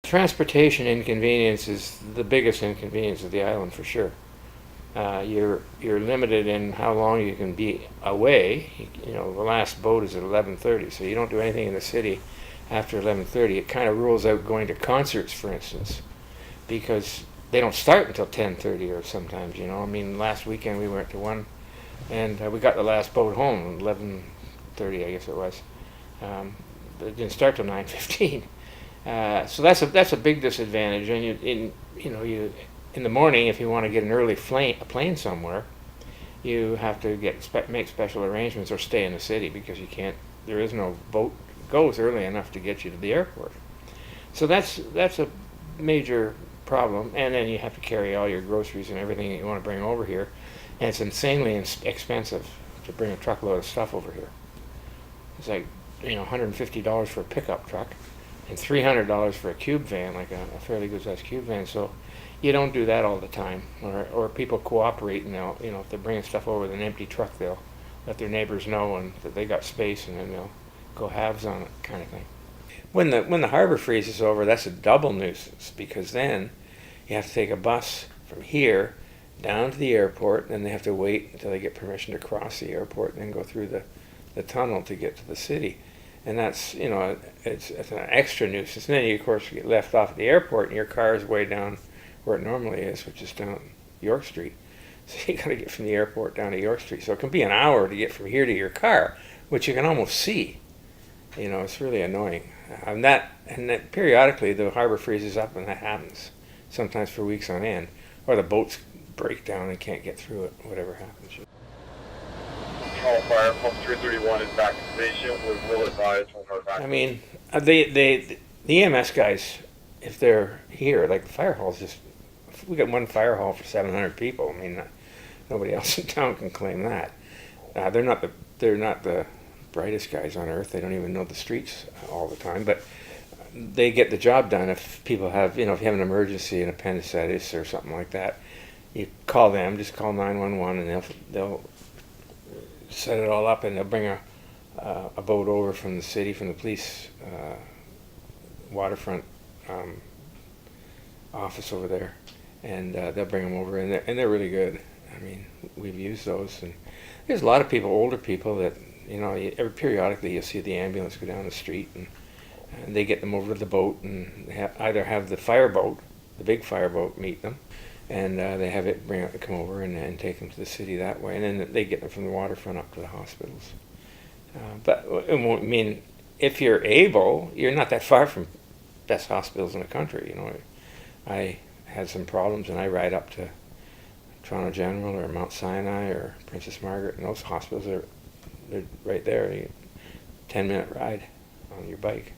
transportation inconvenience is the biggest inconvenience of the island for sure. You're limited in how long you can be away. You know, the last boat is at 11:30, so you don't do anything in the city after 11:30. It kind of rules out going to concerts, for instance, because they don't start until 10:30 or sometimes. You know, I mean, last weekend we went to one, and we got the last boat home at 11:30, I guess it was. But it didn't start till 9:15. So that's a big disadvantage. And you in the morning, if you want to get an early plane somewhere, you have to make special arrangements or stay in the city because you can't. There is no boat goes early enough to get you to the airport. So that's a major problem. And then you have to carry all your groceries and everything that you want to bring over here, and it's insanely expensive to bring a truckload of stuff over here. It's like $150 for a pickup truck, and $300 for a cube van, like a fairly good sized cube van. So you don't do that all the time, or people cooperate, and they'll, if they're bringing stuff over with an empty truck, they'll let their neighbors know and that they got space, and then they'll go halves on it, kind of thing. When the harbor freezes over, that's a double nuisance, because then you have to take a bus from here down to the airport, and then they have to wait until they get permission to cross the airport and then go through the tunnel to get to the city. And that's, it's an extra nuisance. And then you, of course, get left off at the airport, and your car is way down where it normally is, which is down York Street. So you got to get from the airport down to York Street. So it can be an hour to get from here to your car, which you can almost see. It's really annoying. And that periodically the harbor freezes up, and that happens sometimes for weeks on end, or the boats break down and can't get through it. Whatever happens. Control fire, pump 331 is back to station. We will advise when we're back. I mean, the EMS guys, if they're here, like the fire hall's we got one fire hall for 700 people. I mean, nobody else in town can claim that. They're not the brightest guys on earth. They don't even know the streets all the time, but they get the job done. If people have, if you have an emergency, an appendicitis or something like that, you call them. Just call 911, and they'll set it all up, and they'll bring a boat over from the city, from the police waterfront office over there, and they'll bring them over, and they're really good. I mean, we've used those, and there's a lot of people, older people, that periodically you'll see the ambulance go down the street, and they get them over to the boat, and they either have the fireboat, the big fireboat, meet them, and they have it come over and take them to the city that way, and then they get them from the waterfront up to the hospitals. But I mean, if you're able, you're not that far from best hospitals in the country. I had some problems, and I ride up to Toronto General or Mount Sinai or Princess Margaret, and those hospitals they're right there. 10-minute ride on your bike.